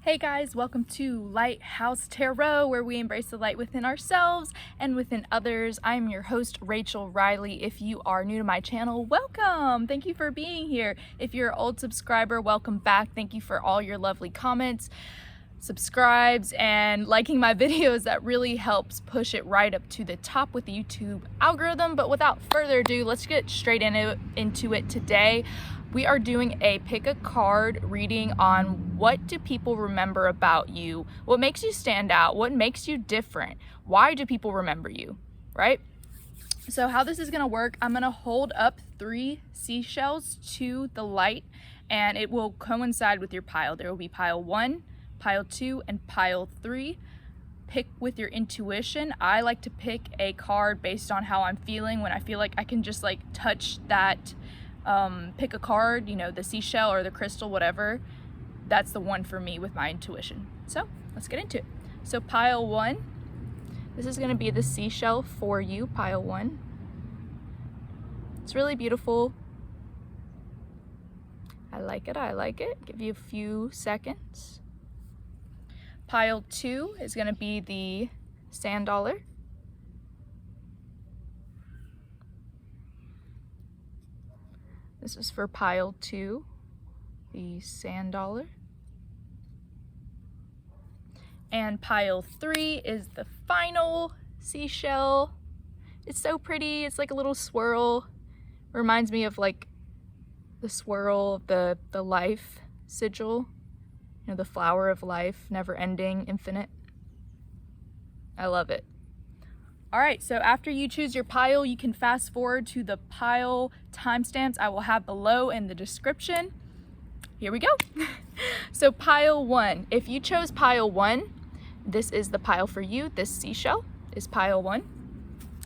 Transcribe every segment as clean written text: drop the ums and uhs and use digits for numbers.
Hey guys, welcome to Lighthouse Tarot, where we embrace the light within ourselves and within others. I'm your host, Rachel Riley. If you are new to my channel, welcome. Thank you for being here. If you're an old subscriber, welcome back. Thank you for all your lovely comments, subscribes, and liking my videos. That really helps push it right up to the top with the YouTube algorithm. But without further ado, let's get straight into it today. We are doing a pick a card reading on what do people remember about you, what makes you stand out, what makes you different, why do people remember you, right? So how this is gonna work, I'm gonna hold up 3 seashells to the light and it will coincide with your pile. There will be pile 1, pile 2, and pile 3. Pick with your intuition. I like to pick a card based on how I'm feeling. When I feel like I can just like touch that pick a card, you know, the seashell or the crystal, whatever, that's the one for me with my intuition. So let's get into it. So pile 1, this is going to be the seashell for you, pile 1. It's really beautiful. I like it. Give you a few seconds. Pile 2 is going to be the sand dollar. This is for pile 2, the sand dollar. And pile 3 is the final seashell. It's so pretty. It's like a little swirl. Reminds me of like the swirl of the life sigil. You know, the flower of life, never ending, infinite. I love it. All right, so after you choose your pile, you can fast forward to the pile timestamps I will have below in the description. Here we go. So pile 1, if you chose pile 1, this is the pile for you. This seashell is pile 1.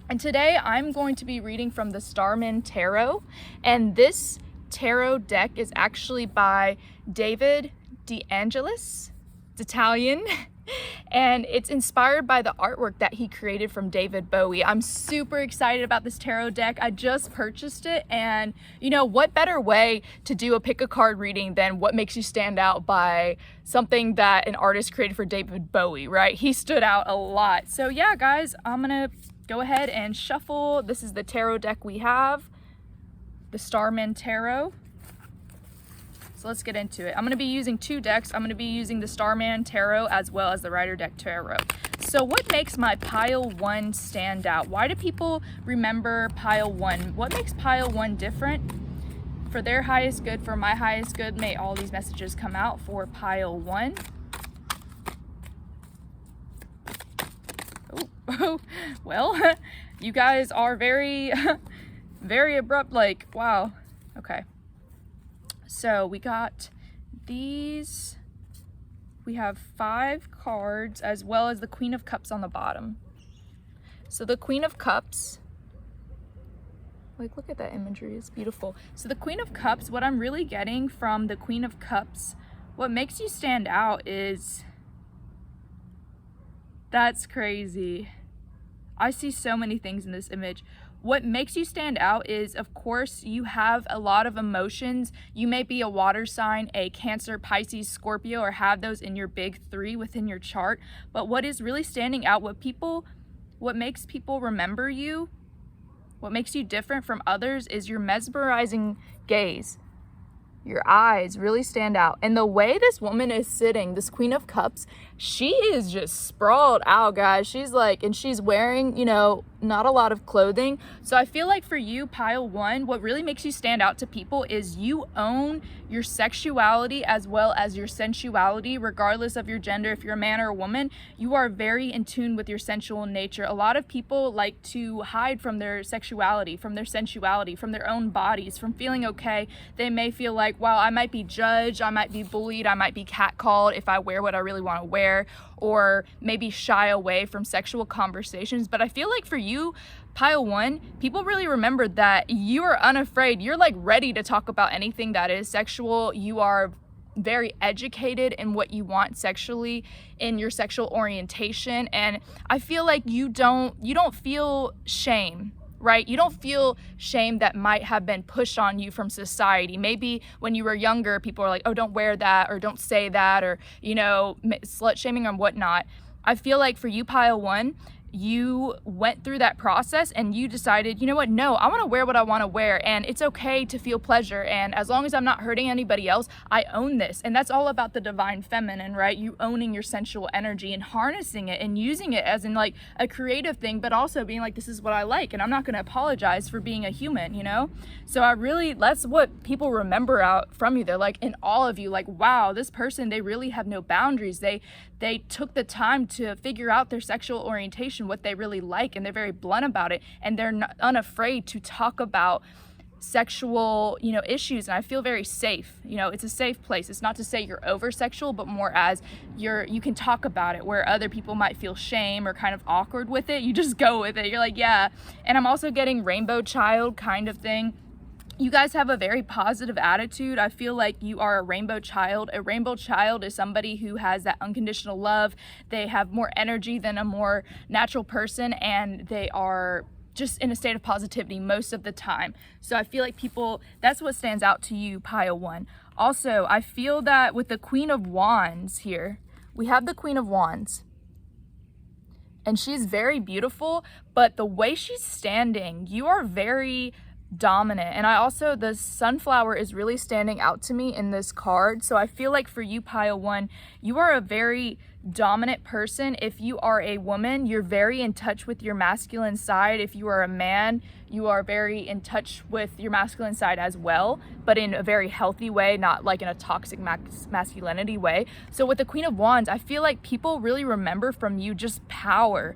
And today I'm going to be reading from the Starman Tarot. And this tarot deck is actually by David DeAngelis. It's Italian. And it's inspired by the artwork that he created from David Bowie. I'm super excited about this tarot deck. I just purchased it, and you know, what better way to do a pick a card reading than what makes you stand out by something that an artist created for David Bowie, right? He stood out a lot. So yeah, guys, I'm gonna go ahead and shuffle. This is the tarot deck we have, the Starman Tarot. So let's get into it. I'm going to be using 2 decks. I'm going to be using the Starman Tarot as well as the Rider Deck Tarot. So what makes my pile 1 stand out? Why do people remember pile 1? What makes pile 1 different? For their highest good, for my highest good, may all these messages come out for pile 1. Oh, well, you guys are very, very abrupt, like, wow. Okay. So we got these, we have 5 cards as well as the Queen of Cups on the bottom. So the Queen of Cups, like look at that imagery, it's beautiful. So the Queen of Cups, what I'm really getting from the Queen of Cups, what makes you stand out is, that's crazy. I see so many things in this image. What makes you stand out is, of course, you have a lot of emotions. You may be a water sign, a Cancer, Pisces, Scorpio, or have those in your big 3 within your chart. But what is really standing out, what makes people remember you, what makes you different from others is your mesmerizing gaze. Your eyes really stand out. And the way this woman is sitting, this Queen of Cups, she is just sprawled out, guys. She's like, and she's wearing, you know, not a lot of clothing. So I feel like for you, pile 1, what really makes you stand out to people is you own your sexuality as well as your sensuality, regardless of your gender. If you're a man or a woman, you are very in tune with your sensual nature. A lot of people like to hide from their sexuality, from their sensuality, from their own bodies, from feeling okay. They may feel like, wow, I might be judged, I might be bullied, I might be catcalled if I wear what I really want to wear, or maybe shy away from sexual conversations. But I feel like for you, pile 1, people really remember that you are unafraid. You're like ready to talk about anything that is sexual. You are very educated in what you want sexually, in your sexual orientation, and I feel like you don't feel shame, right? You don't feel shame that might have been pushed on you from society. Maybe when you were younger, people are like, oh, don't wear that, or don't say that, or, you know, slut shaming or whatnot. I feel like for you, pile one, you went through that process and you decided, you know what, no, I want to wear what I want to wear, and it's okay to feel pleasure, and as long as I'm not hurting anybody else, I own this. And that's all about the divine feminine, right? You owning your sensual energy and harnessing it and using it as in like a creative thing, but also being like, this is what I like, and I'm not going to apologize for being a human, you know? So that's what people remember out from you. They're like in awe of you, like, wow, this person, they really have no boundaries. They took the time to figure out their sexual orientation, what they really like, and they're very blunt about it, and they're not unafraid to talk about sexual, you know, issues. And I feel very safe. You know, it's a safe place. It's not to say you're over sexual, but more as you can talk about it, where other people might feel shame or kind of awkward with it. You just go with it. You're like, yeah. And I'm also getting rainbow child kind of thing. You guys have a very positive attitude. I feel like you are a rainbow child. A rainbow child is somebody who has that unconditional love. They have more energy than a more natural person, and they are just in a state of positivity most of the time. So I feel like that's what stands out to you, pile one. Also, I feel that with the Queen of Wands here, we have the Queen of Wands. And she's very beautiful, but the way she's standing, you are very dominant. And the sunflower is really standing out to me in this card. So I feel like for you, pile one, you are a very dominant person. If you are a woman, you're very in touch with your masculine side. If you are a man, you are very in touch with your masculine side as well, but in a very healthy way, not like in a toxic masculinity way. So with the Queen of Wands, I feel like people really remember from you just power.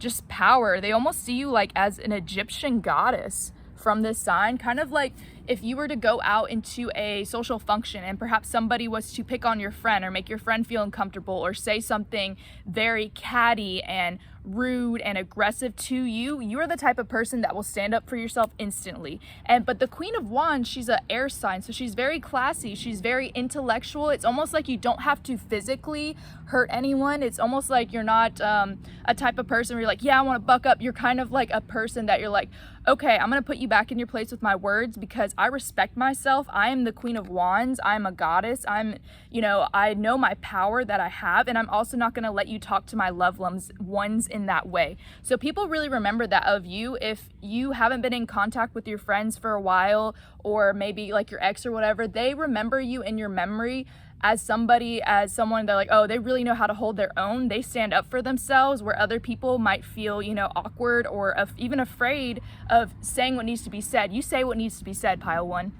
They almost see you like as an Egyptian goddess from this sign, kind of like if you were to go out into a social function and perhaps somebody was to pick on your friend or make your friend feel uncomfortable or say something very catty and rude and aggressive to you, you are the type of person that will stand up for yourself instantly. But the Queen of Wands, she's an air sign, so she's very classy, she's very intellectual. It's almost like you don't have to physically hurt anyone. It's almost like you're not a type of person where you're like, yeah, I want to buck up. You're kind of like a person that you're like, okay, I'm going to put you back in your place with my words because I respect myself. I am the Queen of Wands. I'm a goddess. I know my power that I have, and I'm also not going to let you talk to my loved ones in that way. So people really remember that of you. If you haven't been in contact with your friends for a while, or maybe like your ex or whatever, they remember you in your memory as someone they're like, oh, they really know how to hold their own. They stand up for themselves, where other people might feel, awkward or even afraid of saying what needs to be said. You say what needs to be said, pile one.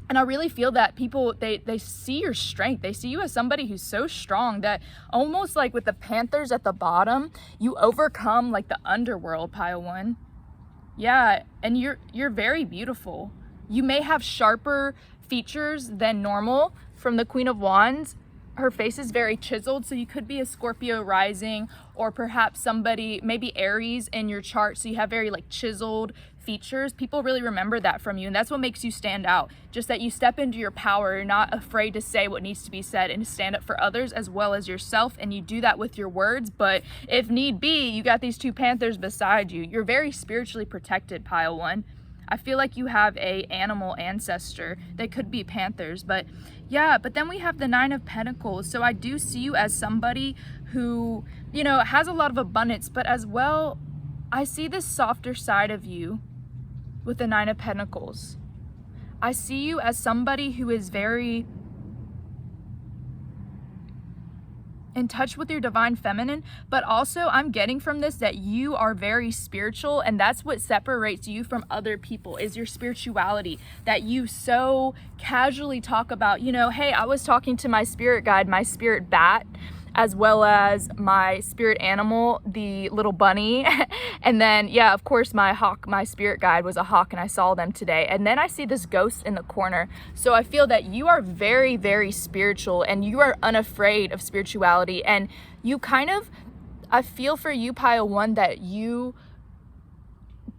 And I really feel that people, they see your strength. They see you as somebody who's so strong that almost like with the Panthers at the bottom, you overcome like the underworld, pile one. Yeah, and you're very beautiful. You may have sharper features than normal from the Queen of Wands. Her face is very chiseled, so you could be a Scorpio rising, or perhaps somebody, maybe Aries in your chart, so you have very like chiseled features. People really remember that from you, and that's what makes you stand out. Just that you step into your power. You're not afraid to say what needs to be said and to stand up for others as well as yourself, and you do that with your words. But if need be, you got these two Panthers beside you. You're very spiritually protected, pile one. I feel like you have a animal ancestor. They could be Panthers, but yeah. But then we have the Nine of Pentacles. So I do see you as somebody who, has a lot of abundance, but as well, I see this softer side of you with the Nine of Pentacles. I see you as somebody who is very in touch with your divine feminine, but also I'm getting from this that you are very spiritual, and that's what separates you from other people, is your spirituality, that you so casually talk about, hey, I was talking to my spirit guide, my spirit bat, as well as my spirit animal, the little bunny. And then, yeah, of course, my hawk, my spirit guide was a hawk, and I saw them today. And then I see this ghost in the corner. So I feel that you are very, very spiritual, and you are unafraid of spirituality. And you I feel for you, pile one, that you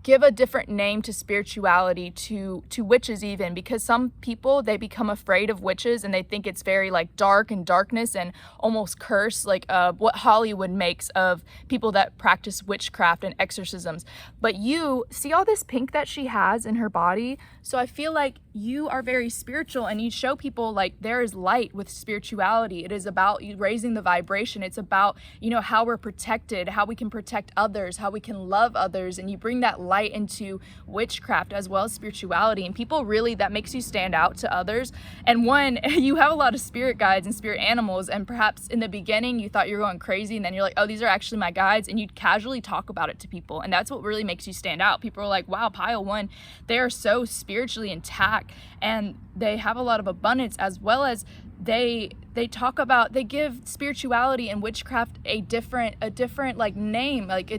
give a different name to spirituality, to witches even, because some people, they become afraid of witches and they think it's very like dark and darkness and almost curse, like what Hollywood makes of people that practice witchcraft and exorcisms. But you see all this pink that she has in her body, so I feel like you are very spiritual and you show people like there is light with spirituality. It is about you raising the vibration. It's about, you know, how we're protected, how we can protect others, how we can love others, and you bring that light into witchcraft as well as spirituality, and people really, that makes you stand out to others. And one, you have a lot of spirit guides and spirit animals, and perhaps in the beginning you thought you were going crazy, and then you're like, oh, these are actually my guides, and you casually talk about it to people, and that's what really makes you stand out. People are like, wow, pile 1, they are so spiritually intact and they have a lot of abundance, as well as they talk about, they give spirituality and witchcraft a different like name. Like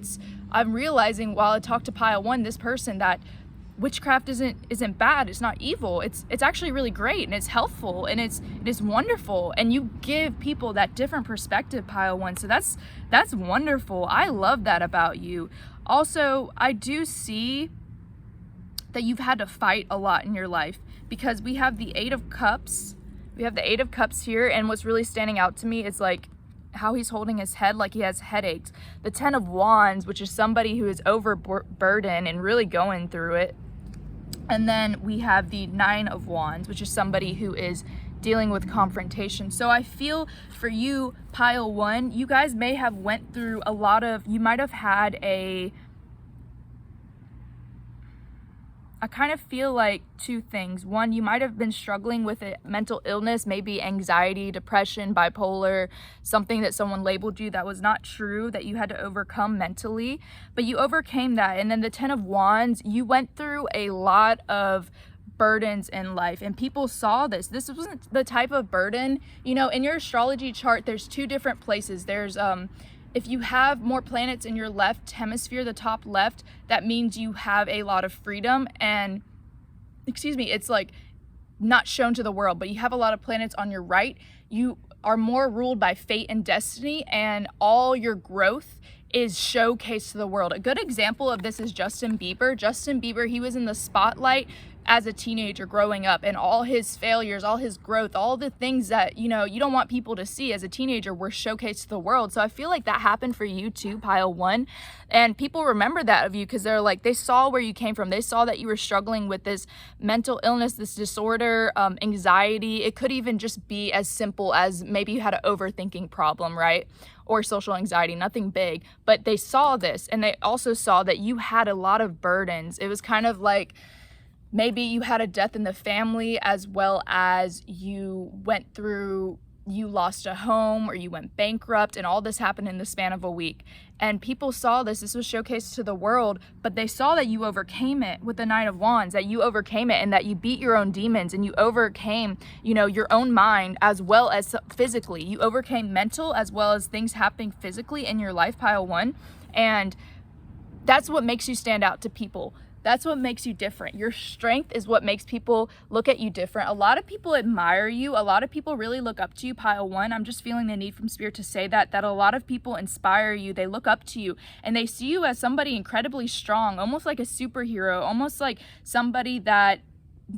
I'm realizing while I talk to pile 1, this person, that witchcraft isn't bad, it's not evil, it's actually really great, and it's helpful, and it is wonderful, and you give people that different perspective, pile 1. So that's wonderful. I love that about you. Also, I do see that you've had to fight a lot in your life, because we have the 8 of Cups. We have the 8 of Cups here, and what's really standing out to me is like how he's holding his head like he has headaches. The 10 of Wands, which is somebody who is overburdened and really going through it. And then we have the 9 of Wands, which is somebody who is dealing with confrontation. So I feel for you, pile 1, you guys may have went through a lot of, you might have had I kind of feel like 2 things. One, you might have been struggling with a mental illness, maybe anxiety, depression, bipolar, something that someone labeled you that was not true, that you had to overcome mentally, but you overcame that. And then the 10 of Wands, you went through a lot of burdens in life, and people saw this. This wasn't the type of burden, you know, in your astrology chart, there's 2 different places. There's if you have more planets in your left hemisphere, the top left, that means you have a lot of freedom, and it's like not shown to the world, but you have a lot of planets on your right. You are more ruled by fate and destiny, and all your growth is showcased to the world. A good example of this is Justin Bieber. Justin Bieber, he was in the spotlight as a teenager growing up, and all his failures, all his growth, all the things that, you know, you don't want people to see as a teenager were showcased to the world. So I feel like that happened for you too, pile 1. And people remember that of you because they're like, they saw where you came from. They saw that you were struggling with this mental illness, this disorder, anxiety. It could even just be as simple as maybe you had an overthinking problem, right? Or social anxiety, nothing big. But they saw this, and they also saw that you had a lot of burdens. It was kind of like, maybe you had a death in the family, as well as you lost a home, or you went bankrupt, and all this happened in the span of a week. And people saw this was showcased to the world, but they saw that you overcame it with the 9 of Wands, that you overcame it, and that you beat your own demons, and you overcame, you know, your own mind as well as physically. You overcame mental as well as things happening physically in your life, pile 1. And that's what makes you stand out to people. That's what makes you different. Your strength is what makes people look at you different. A lot of people admire you. A lot of people really look up to you, pile 1. I'm just feeling the need from Spirit to say that a lot of people inspire you. They look up to you, and they see you as somebody incredibly strong, almost like a superhero, almost like somebody that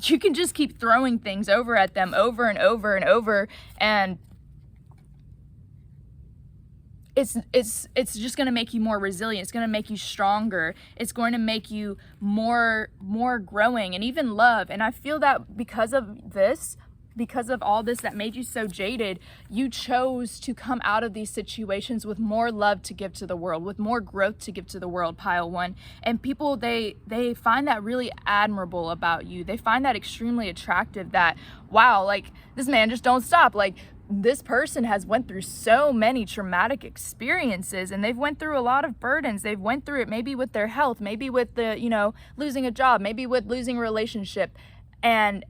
you can just keep throwing things over at them over and over and over, and it's just going to make you more resilient. It's going to make you stronger. It's going to make you more growing, and even love. And I feel that because of all this that made you so jaded, you chose to come out of these situations with more love to give to the world, with more growth to give to the world, pile 1. And people, they find that really admirable about you. They find that extremely attractive, that, wow, like, this man just don't stop. Like, this person has went through so many traumatic experiences, and they've went through a lot of burdens. They've went through it maybe with their health, maybe with the, you know, losing a job, maybe with losing a relationship, and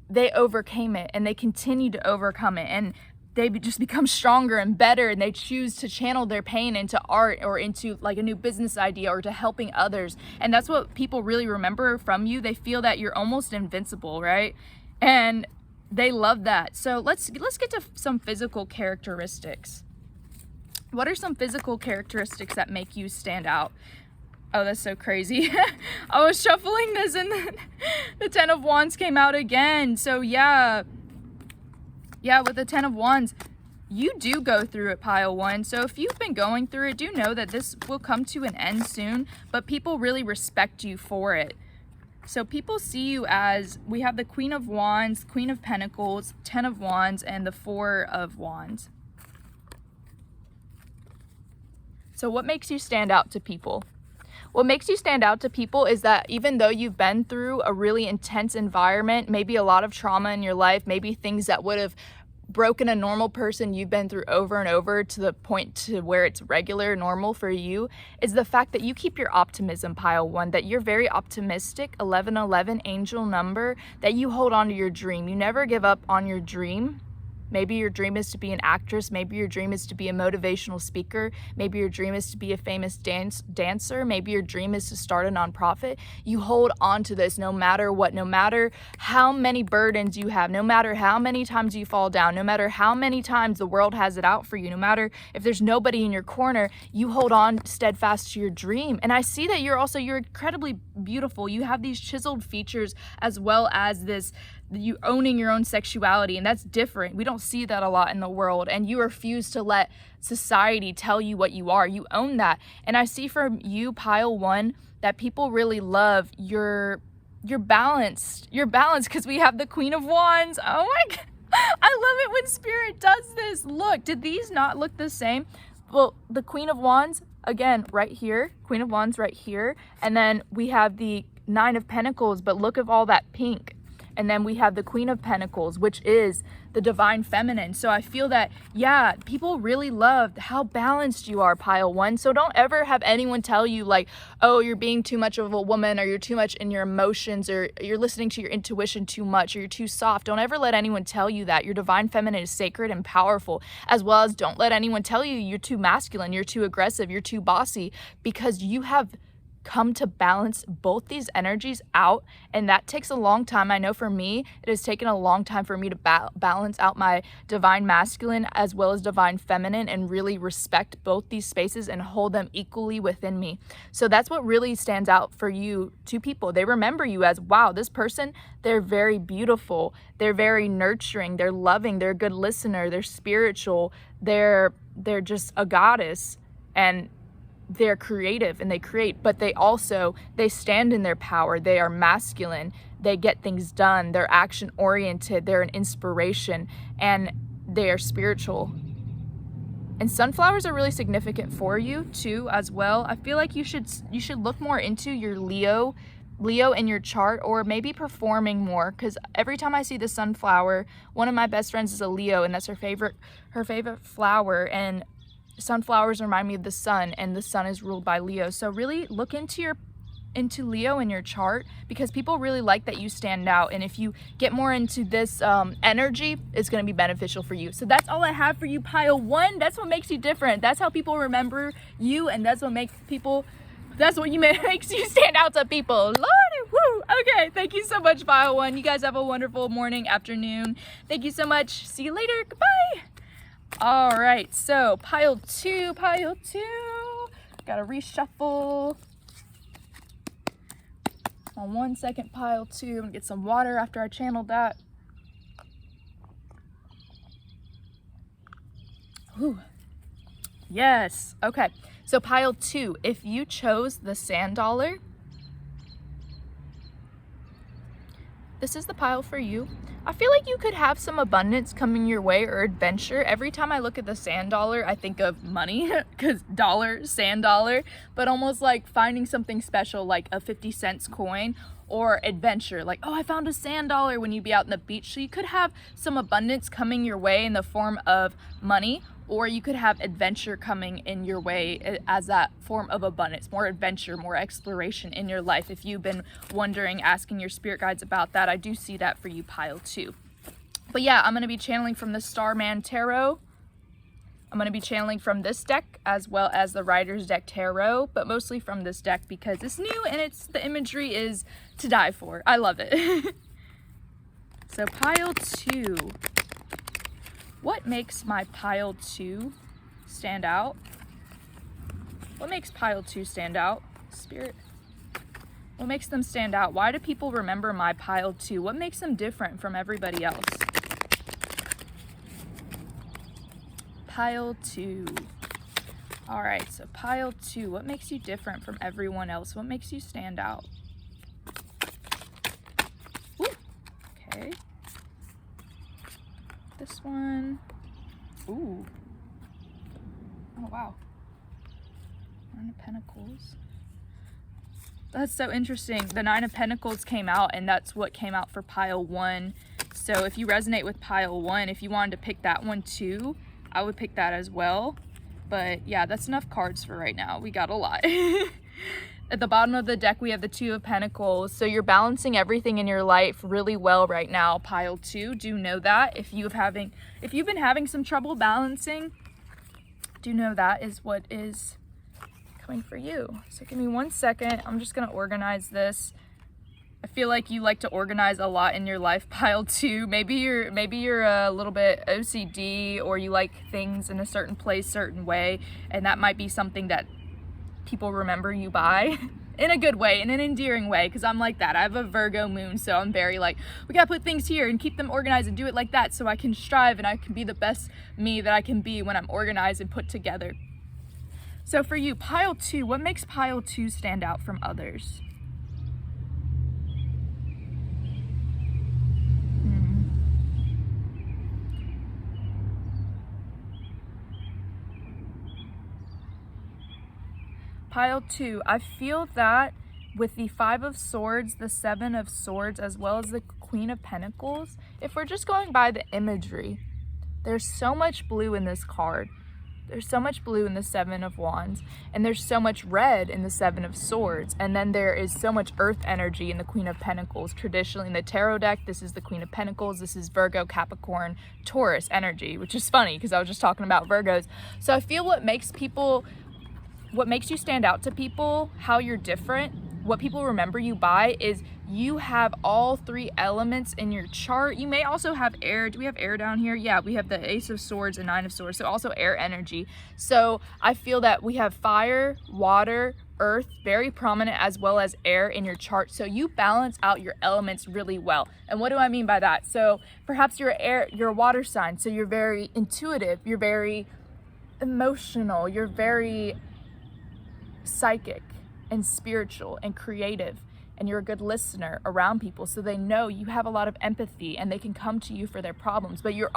they overcame it, and they continue to overcome it, and they just become stronger and better, and they choose to channel their pain into art or into like a new business idea or to helping others. And that's what people really remember from you. They feel that you're almost invincible, right? And they love that. So let's get to some physical characteristics. What are some physical characteristics that make you stand out? Oh, that's so crazy. I was shuffling this and then the 10 of Wands came out again. So yeah, with the 10 of Wands, you do go through it, pile 1. So if you've been going through it, do know that this will come to an end soon, but people really respect you for it. So people see you as, we have the Queen of Wands, Queen of Pentacles, 10 of Wands, and the 4 of Wands. So what makes you stand out to people? What makes you stand out to people is that even though you've been through a really intense environment, maybe a lot of trauma in your life, maybe things that would have broken a normal person you've been through over and over to the point to where it's regular, normal for you, is the fact that you keep your optimism, pile 1, that you're very optimistic, 1111 angel number, that you hold on to your dream. You never give up on your dream. Maybe your dream is to be an actress. Maybe your dream is to be a motivational speaker. Maybe your dream is to be a famous dancer. Maybe your dream is to start a nonprofit. You hold on to this no matter what, no matter how many burdens you have, no matter how many times you fall down, no matter how many times the world has it out for you, no matter if there's nobody in your corner, you hold on steadfast to your dream. And I see that you're incredibly beautiful. You have these chiseled features as well as this, you owning your own sexuality, and that's different. We don't see that a lot in the world, and you refuse to let society tell you what you are. You own that. And I see from you, pile 1, that people really love you're balanced, because we have the Queen of Wands. Oh my God, I love it when Spirit does this. Look, did these not look the same? Well, the Queen of Wands, again, right here, Queen of Wands right here, and then we have the 9 of Pentacles, but look at all that pink. And then we have the Queen of Pentacles, which is the divine feminine. So I feel that, yeah, people really love how balanced you are, pile 1. So don't ever have anyone tell you like, oh, you're being too much of a woman, or you're too much in your emotions, or you're listening to your intuition too much, or you're too soft. Don't ever let anyone tell you that. Your divine feminine is sacred and powerful, as well as don't let anyone tell you you're too masculine, you're too aggressive, you're too bossy, because you have come to balance both these energies out, and that takes a long time. I know for me, it has taken a long time for me to balance out my divine masculine as well as divine feminine, and really respect both these spaces and hold them equally within me. So that's what really stands out for you to people. They remember you as, wow, this person, they're very beautiful, they're very nurturing, they're loving, they're a good listener, they're spiritual, they're just a goddess, and they're creative and they create, but they stand in their power. They are masculine, they get things done, they're action oriented, they're an inspiration, and they are spiritual. And sunflowers are really significant for you too as well. I feel like you should look more into your Leo in your chart, or maybe performing more, because every time I see the sunflower, one of my best friends is a Leo, and that's her favorite flower, and sunflowers remind me of the sun, and the sun is ruled by Leo. So really look into Leo in your chart, because people really like that you stand out, and if you get more into this energy, it's going to be beneficial for you. So that's all I have for you, pile 1. That's what makes you different. That's how people remember you, and that's what makes you stand out to people. Lordy, woo. Okay, thank you so much, pile 1. You guys have a wonderful morning, afternoon. Thank you so much. See you later. Goodbye. All right, so pile 2, gotta reshuffle. On 1 second, pile 2. I'm gonna get some water after I channeled that. Whew. Yes, okay. So pile 2, if you chose the sand dollar, this is the pile for you. I feel like you could have some abundance coming your way, or adventure. Every time I look at the sand dollar, I think of money, because dollar, sand dollar, but almost like finding something special, like a 50-cent coin, or adventure, like, oh, I found a sand dollar when you'd be out on the beach. So you could have some abundance coming your way in the form of money, or you could have adventure coming in your way as that form of abundance, more adventure, more exploration in your life. If you've been wondering, asking your spirit guides about that, I do see that for you, pile 2. But yeah, I'm going to be channeling from the Starman Tarot. I'm going to be channeling from this deck as well as the Rider's Deck Tarot, but mostly from this deck because it's new and the imagery is to die for. I love it. So pile 2. What makes my pile 2 stand out? What makes pile 2 stand out? Spirit. What makes them stand out? Why do people remember my pile 2? What makes them different from everybody else? Pile 2. All right, so pile 2. What makes you different from everyone else? What makes you stand out? Ooh, okay. This one. Ooh. Oh, wow. 9 of Pentacles. That's so interesting. The 9 of Pentacles came out, and that's what came out for pile 1. So if you resonate with pile 1, if you wanted to pick that one too, I would pick that as well. But yeah, that's enough cards for right now. We got a lot. At the bottom of the deck, we have the 2 of Pentacles. So you're balancing everything in your life really well right now, pile 2. Do know that. If you've been having some trouble balancing, do know that is what is coming for you. So give me 1 second. I'm just gonna organize this. I feel like you like to organize a lot in your life, pile 2. Maybe you're a little bit OCD, or you like things in a certain place, certain way, and that might be something that people remember you by in a good way, in an endearing way, because I'm like that. I have a Virgo moon, so I'm very like, we gotta put things here and keep them organized and do it like that so I can strive and I can be the best me that I can be when I'm organized and put together. So for you, pile 2, what makes pile 2 stand out from others? Pile 2, I feel that with the 5 of Swords, the 7 of Swords, as well as the Queen of Pentacles, if we're just going by the imagery, there's so much blue in this card. There's so much blue in the 7 of Wands, and there's so much red in the 7 of Swords, and then there is so much earth energy in the Queen of Pentacles. Traditionally in the tarot deck, this is the Queen of Pentacles, this is Virgo, Capricorn, Taurus energy, which is funny because I was just talking about Virgos. So I feel what makes you stand out to people, how you're different, what people remember you by is you have all 3 elements in your chart. You may also have air. Do we have air down here? Yeah, we have the Ace of Swords and 9 of Swords, so also air energy. So I feel that we have fire, water, earth, very prominent, as well as air in your chart. So you balance out your elements really well. And what do I mean by that? So perhaps you're a water sign, so you're very intuitive, you're very emotional, you're very psychic and spiritual and creative, and you're a good listener around people, so they know you have a lot of empathy and they can come to you for their problems. But you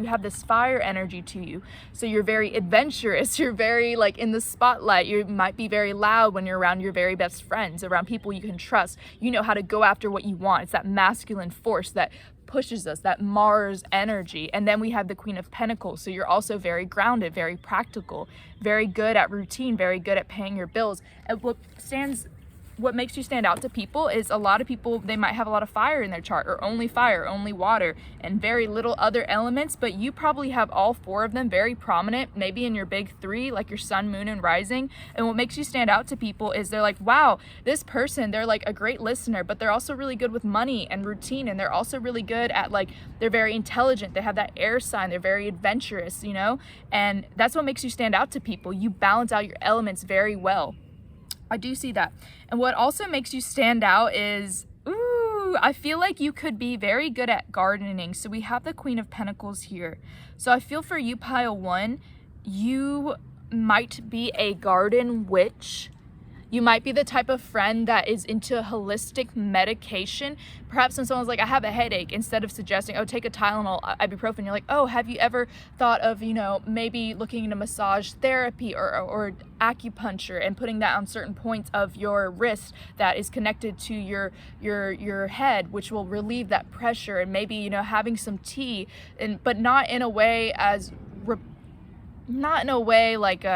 have this fire energy to you, so you're very adventurous, you're very like in the spotlight, you might be very loud when you're around your very best friends, around people you can trust. You know how to go after what you want. It's that masculine force that pushes us, that Mars energy. And then we have the Queen of Pentacles, so you're also very grounded, very practical, very good at routine, very good at paying your bills. And what makes you stand out to people is a lot of people, they might have a lot of fire in their chart, or only fire, only water, and very little other elements, but you probably have all 4 of them very prominent, maybe in your big 3, like your sun, moon, and rising. And what makes you stand out to people is they're like, wow, this person, they're like a great listener, but they're also really good with money and routine, and they're also really good at like, they're very intelligent, they have that air sign, they're very adventurous, you know? And that's what makes you stand out to people. You balance out your elements very well. I do see that. And what also makes you stand out is, I feel like you could be very good at gardening. So we have the Queen of Pentacles here. So I feel for you, pile 1, you might be a garden witch. You might be the type of friend that is into holistic medication. Perhaps when someone's like, I have a headache, instead of suggesting, oh, take a Tylenol, ibuprofen, you're like, oh, have you ever thought of, maybe looking into massage therapy or acupuncture and putting that on certain points of your wrist that is connected to your head, which will relieve that pressure, and maybe, having some tea, but not in a way like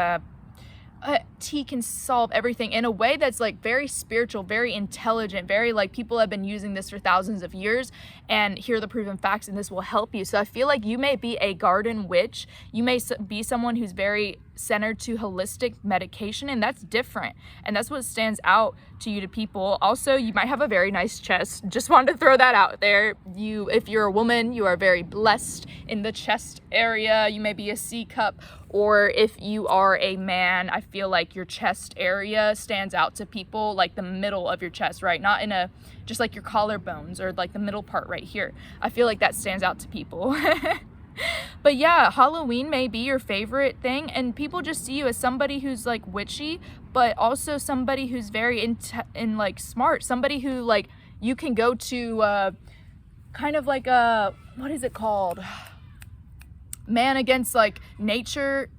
tea can solve everything, in a way that's like very spiritual, very intelligent, very like people have been using this for thousands of years, and here are the proven facts, and this will help you. So I feel like you may be a garden witch. You may be someone who's very centered to holistic medication, and that's different, and that's what stands out to you to people. Also, you might have a very nice chest. Just wanted to throw that out there. If you're a woman, you are very blessed in the chest area. You may be a C cup, or if you are a man, I feel like your chest area stands out to people, like the middle of your chest, right? Not in a, just like your collarbones or like the middle part right here. I feel like that stands out to people. But yeah, Halloween may be your favorite thing, and people just see you as somebody who's like witchy, but also somebody who's very like smart, somebody who like you can go to kind of like a, what is it called? Man against like nature.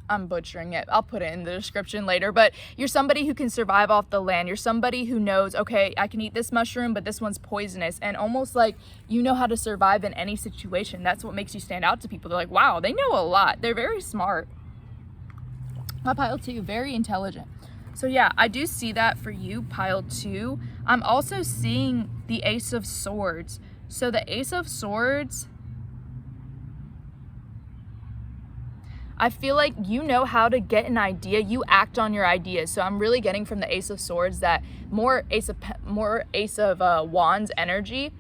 I'm butchering it. I'll put it in the description later, but you're somebody who can survive off the land. You're somebody who knows, okay, I can eat this mushroom, but this one's poisonous, and almost like you know how to survive in any situation. That's what makes you stand out to people. They're like, wow, they know a lot. They're very smart. My pile 2, very intelligent. So yeah, I do see that for you, pile 2. I'm also seeing the Ace of Swords. So the Ace of Swords, I feel like you know how to get an idea. You act on your ideas. So I'm really getting from the Ace of Swords that more Ace of Wands energy.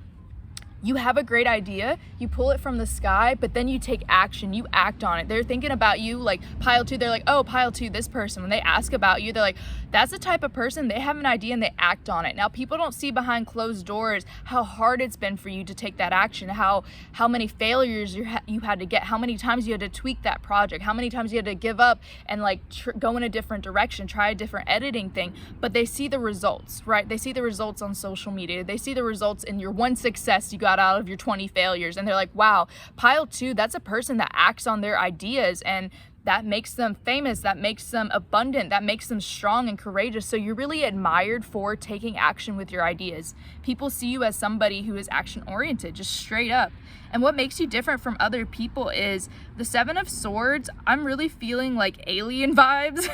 You have a great idea, you pull it from the sky, but then you take action, you act on it. They're thinking about you, like pile 2, they're like, oh, pile 2, this person. When they ask about you, they're like, that's the type of person, they have an idea and they act on it. Now, people don't see behind closed doors how hard it's been for you to take that action, how many failures you had to get, how many times you had to tweak that project, how many times you had to give up and like go in a different direction, try a different editing thing. But they see the results, right? They see the results on social media. They see the results in your one success you got out of your 20 failures, and they're like, wow, pile 2, that's a person that acts on their ideas, and that makes them famous, that makes them abundant, that makes them strong and courageous. So you're really admired for taking action with your ideas. People see you as somebody who is action oriented, just straight up. And what makes you different from other people is the 7 of Swords. I'm really feeling like alien vibes.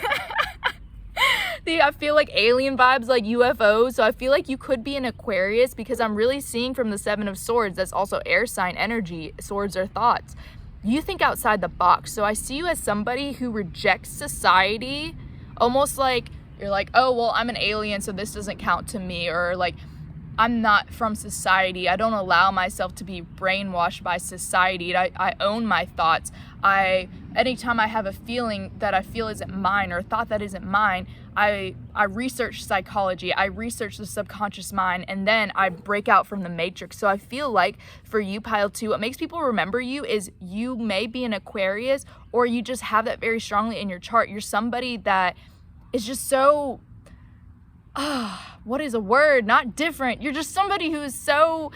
I feel like alien vibes, like UFOs. So I feel like you could be an Aquarius, because I'm really seeing from the 7 of Swords, that's also air sign energy. Swords are thoughts. You think outside the box. So I see you as somebody who rejects society, almost like you're like, oh, well, I'm an alien, so this doesn't count to me. Or like, I'm not from society. I don't allow myself to be brainwashed by society. I own my thoughts. Anytime I have a feeling that I feel isn't mine, or a thought that isn't mine, I research psychology, I research the subconscious mind, and then I break out from the matrix. So I feel like for you, pile 2, what makes people remember you is you may be an Aquarius, or you just have that very strongly in your chart. You're somebody that is just so, what is a word? Not different. You're just somebody who is so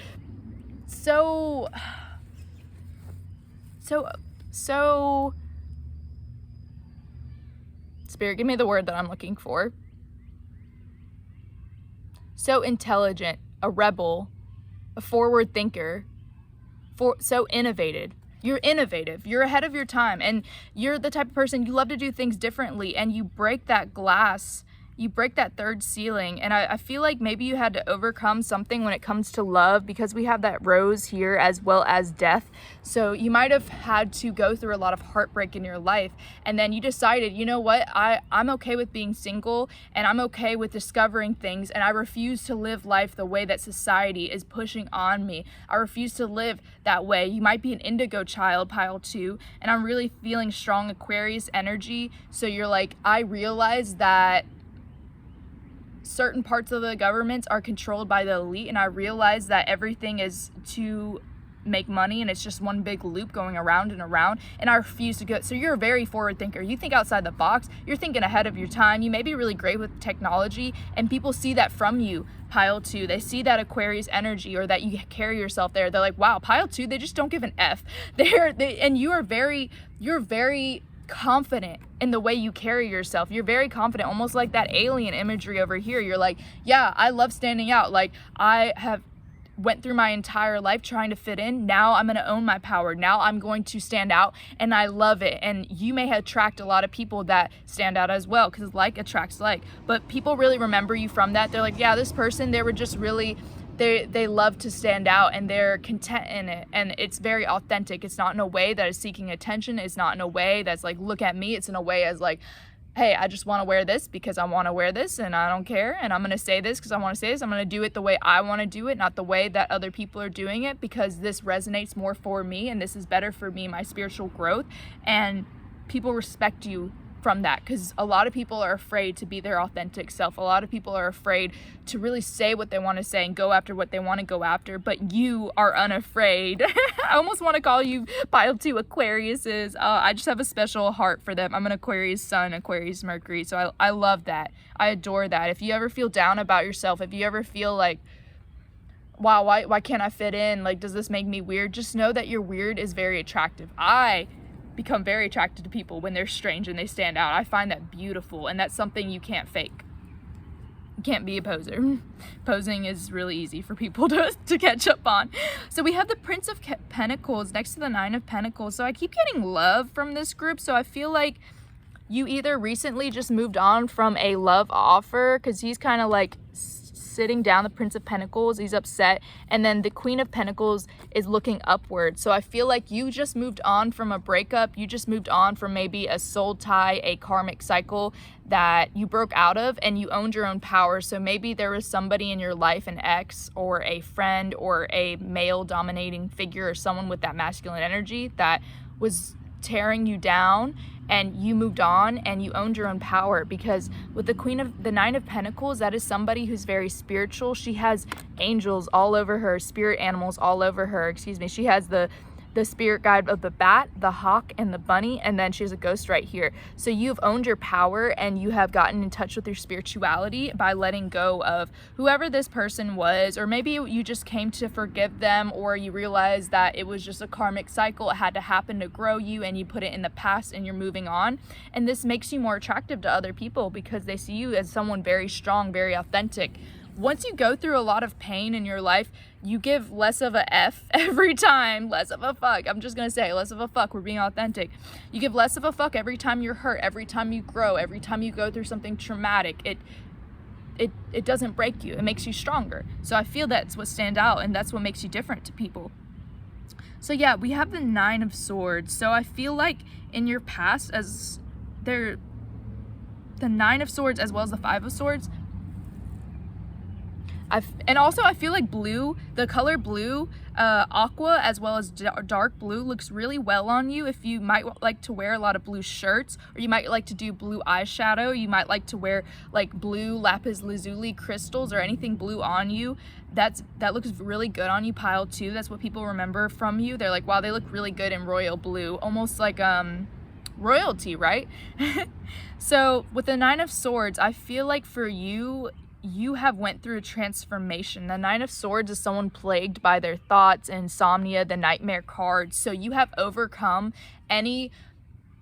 Spirit, give me the word that I'm looking for. So intelligent, a rebel, a forward thinker, so innovative. You're innovative. You're ahead of your time, and you're the type of person, you love to do things differently, and you break that glass. You break that third ceiling, and I feel like maybe you had to overcome something when it comes to love, because we have that rose here as well as death. So you might have had to go through a lot of heartbreak in your life, and then you decided, you know what, I'm okay with being single, and I'm okay with discovering things, and I refuse to live life the way that society is pushing on me. I refuse to live that way. You might be an indigo child, pile 2, and I'm really feeling strong Aquarius energy. So you're like, I realize that certain parts of the government are controlled by the elite, and I realize that everything is to make money, and it's just one big loop going around and around, and I refuse to go. So you're a very forward thinker. You think outside the box. You're thinking ahead of your time. You may be really great with technology, and people see that from you, pile 2. They see that Aquarius energy, or that you carry yourself there. They're like, wow, pile 2, they just don't give an F. And you're very confident in the way you carry yourself. You're very confident, almost like that alien imagery over here. You're like, yeah, I love standing out. Like, I have went through my entire life trying to fit in. Now I'm going to own my power. Now I'm going to stand out, and I love it. And you may attract a lot of people that stand out as well, because like attracts like. But people really remember you from that. They're like, yeah, this person, they were just really they love to stand out, and they're content in it, and it's very authentic. It's not in a way that is seeking attention. It's not in a way that's like, look at me. It's in a way as like, hey, I just want to wear this because I want to wear this, and I don't care, and I'm going to say this because I want to say this. I'm going to do it the way I want to do it, not the way that other people are doing it, because this resonates more for me, and this is better for me, my spiritual growth. And people respect you from that, because a lot of people are afraid to be their authentic self. A lot of people are afraid to really say what they want to say and go after what they want to go after, but you are unafraid. I almost want to call you pile 2 Aquariuses. I just have a special heart for them. I'm an Aquarius Sun, Aquarius Mercury, so I love that. I adore that. If you ever feel down about yourself, if you ever feel like, wow, why can't I fit in? Like, does this make me weird? Just know that your weird is very attractive. I become very attracted to people when they're strange and they stand out. I find that beautiful, and that's something you can't fake. You can't be a poser. Posing is really easy for people to catch up on. So we have the Prince of Pentacles next to the 9 of Pentacles. So I keep getting love from this group. So I feel like you either recently just moved on from a love offer, because he's kind of like sitting down, the Prince of Pentacles, he's upset, and then the Queen of Pentacles is looking upward. So I feel like you just moved on from a breakup. You just moved on from maybe a soul tie, a karmic cycle that you broke out of, and you owned your own power. So maybe there was somebody in your life, an ex or a friend or a male dominating figure, or someone with that masculine energy that was tearing you down, and you moved on and you owned your own power. Because with the 9 of Pentacles, that is somebody who's very spiritual. She has angels all over her, spirit animals all over her, she has the spirit guide of the bat, the hawk, and the bunny, and then she has a ghost right here. So you've owned your power, and you have gotten in touch with your spirituality by letting go of whoever this person was, or maybe you just came to forgive them, or you realized that it was just a karmic cycle. It had to happen to grow you, and you put it in the past, and you're moving on. And this makes you more attractive to other people because they see you as someone very strong, very authentic. Once you go through a lot of pain in your life, you give less of a F every time, less of a fuck. I'm just gonna say less of a fuck. We're being authentic. You give less of a fuck every time you're hurt, every time you grow, every time you go through something traumatic. It doesn't break you. It makes you stronger. So I feel that's what stands out, and that's what makes you different to people. So yeah, we have the 9 of Swords. So I feel like in your past, as the 9 of Swords as well as the 5 of Swords, and also I feel like blue, the color blue, aqua as well as dark blue looks really well on you. If you might like to wear a lot of blue shirts, or you might like to do blue eyeshadow, you might like to wear like blue lapis lazuli crystals or anything blue on you, that looks really good on you, pile 2. That's what people remember from you. They're like, wow, they look really good in royal blue, almost like royalty, right? So with the 9 of Swords, I feel like for you have went through a transformation. The 9 of Swords is someone plagued by their thoughts, insomnia, the nightmare card. So you have overcome any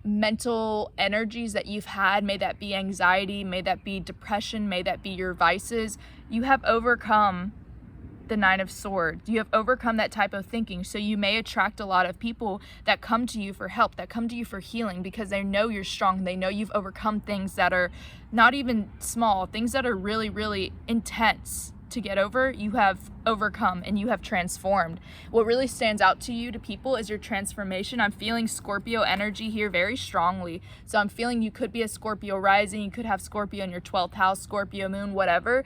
mental energies that you've had. May that be anxiety, may that be depression, may that be your vices. You have overcome the 9 of Swords. You have overcome that type of thinking. So you may attract a lot of people that come to you for help, that come to you for healing, because they know you're strong. They know you've overcome things that are not even small, things that are really, really intense to get over. You have overcome and you have transformed. What really stands out to you, to people, is your transformation. I'm feeling Scorpio energy here very strongly. So I'm feeling you could be a Scorpio rising, you could have Scorpio in your 12th house, Scorpio moon, whatever.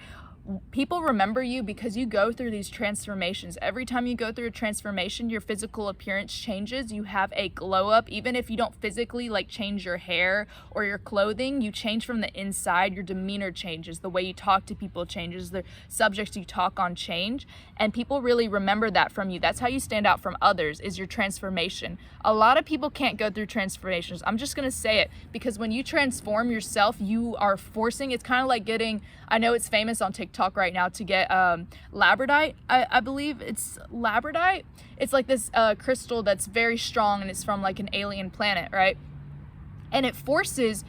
People remember you because you go through these transformations. Every time you go through a transformation, your physical appearance changes. You have a glow up. Even if you don't physically like change your hair or your clothing, you change from the inside. Your demeanor changes. The way you talk to people changes. The subjects you talk on change. And people really remember that from you. That's how you stand out from others, is your transformation. A lot of people can't go through transformations. I'm just going to say it, because when you transform yourself, you are forcing, it's kind of like getting, I know it's famous on TikTok right now to get labradorite. I believe it's labradorite. It's like this crystal that's very strong, and it's from like an alien planet, right? And it forces,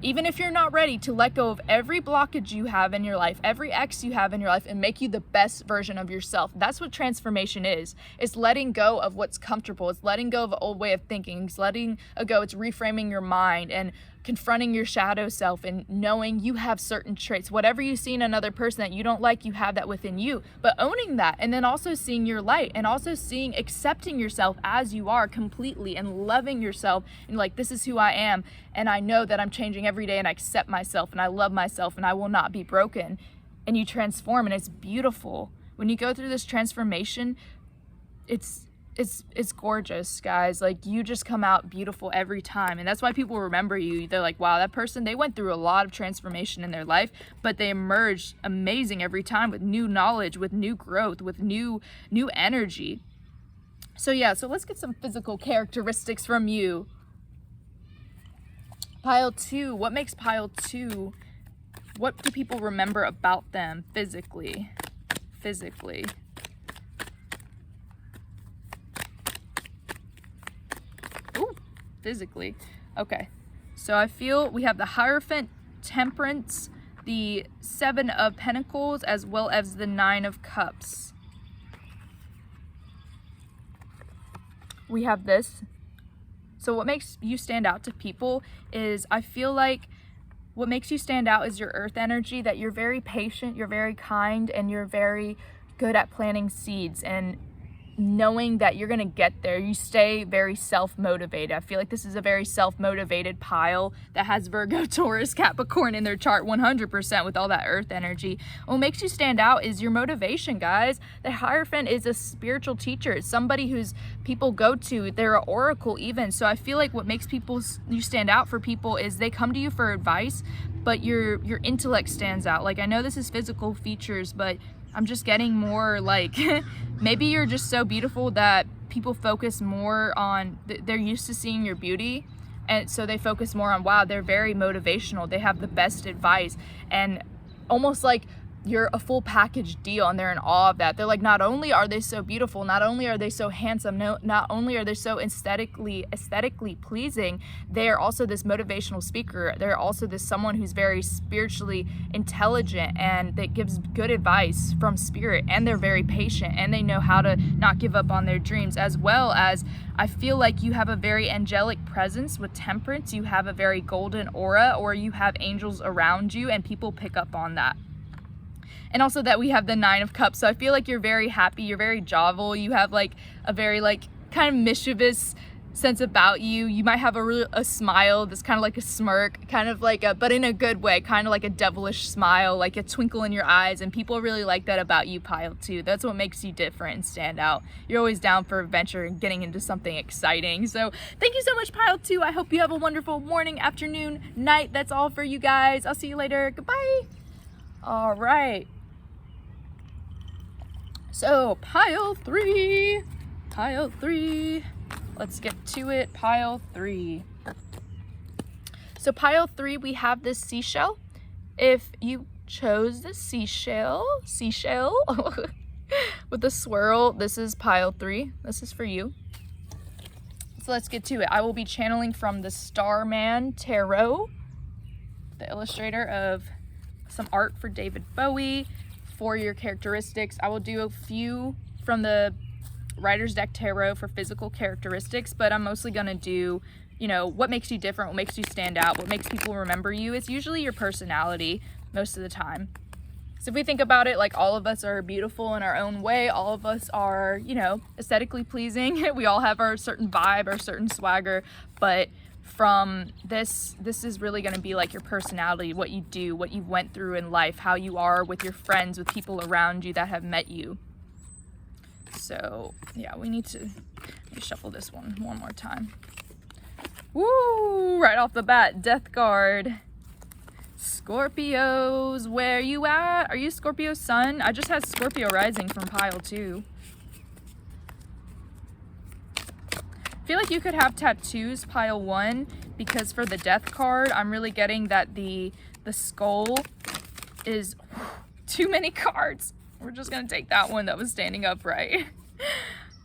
even if you're not ready, to let go of every blockage you have in your life, every ex you have in your life, and make you the best version of yourself. That's what transformation is. It's letting go of what's comfortable. It's letting go of an old way of thinking. It's letting go. It's reframing your mind and confronting your shadow self and knowing you have certain traits. Whatever you see in another person that you don't like, you have that within you. But owning that, and then also seeing your light, and also accepting yourself as you are completely, and loving yourself, and like, this is who I am, and I know that I'm changing every day, and I accept myself, and I love myself, and I will not be broken. And you transform, and it's beautiful. When you go through this transformation, it's gorgeous, guys. Like, you just come out beautiful every time, and that's why people remember you. They're like, wow, that person, they went through a lot of transformation in their life, but they emerged amazing every time, with new knowledge, with new growth, with new energy. So yeah, so let's get some physical characteristics from you. Pile 2, what makes pile 2? What do people remember about them physically? Physically. Okay, so I feel we have the Hierophant, Temperance, the 7 of Pentacles, as well as the 9 of Cups. We have this. So what makes you stand out to people is, I feel like what makes you stand out is your earth energy, that you're very patient, you're very kind, and you're very good at planting seeds and knowing that you're gonna get there. You stay very self-motivated. I feel like this is a very self-motivated pile that has Virgo, Taurus, Capricorn in their chart 100% with all that earth energy. What makes you stand out is your motivation, guys. The Hierophant is a spiritual teacher. It's somebody who's people go to. They're an oracle even. So I feel like what makes you stand out for people is they come to you for advice, but your intellect stands out. Like, I know this is physical features, but I'm just getting more like, maybe you're just so beautiful that people focus more on, they're used to seeing your beauty, and so they focus more on, wow, they're very motivational, they have the best advice, and almost like you're a full package deal, and they're in awe of that. They're like, not only are they so beautiful, not only are they so handsome, not only are they so aesthetically pleasing, they are also this motivational speaker. They're also this someone who's very spiritually intelligent, and that gives good advice from spirit, and they're very patient, and they know how to not give up on their dreams. As well as, I feel like you have a very angelic presence with Temperance. You have a very golden aura, or you have angels around you, and people pick up on that. And also that we have the 9 of Cups. So I feel like you're very happy, you're very jovial, you have like a very like kind of mischievous sense about you. You might have a smile that's kind of like a smirk, kind of like but in a good way, kind of like a devilish smile, like a twinkle in your eyes, and people really like that about you, pile 2. That's what makes you different and stand out. You're always down for adventure and getting into something exciting. So thank you so much, pile 2. I hope you have a wonderful morning, afternoon, night. That's all for you guys. I'll see you later. Goodbye. All right. So pile 3, let's get to it. Pile 3. So pile 3, we have this seashell. If you chose the seashell with the swirl, this is pile 3. This is for you. So let's get to it. I will be channeling from the Starman Tarot, the illustrator of some art for David Bowie. For your characteristics, I will do a few from the Writer's Deck Tarot for physical characteristics, but I'm mostly going to do, you know, what makes you different, what makes you stand out, what makes people remember you. It's usually your personality most of the time. So if we think about it, like, all of us are beautiful in our own way. All of us are, you know, aesthetically pleasing. We all have our certain vibe, our certain swagger, but from this is really going to be like your personality, what you do, what you went through in life, how you are with your friends, with people around you that have met you. So yeah, we need to shuffle this one more time. Woo! Right off the bat, Death card. Scorpios, where you at? Are you Scorpio sun? I just had Scorpio rising from pile 2. I feel like you could have tattoos, pile 1, because for the Death card, I'm really getting that the skull is too many cards. We're just gonna take that one that was standing upright.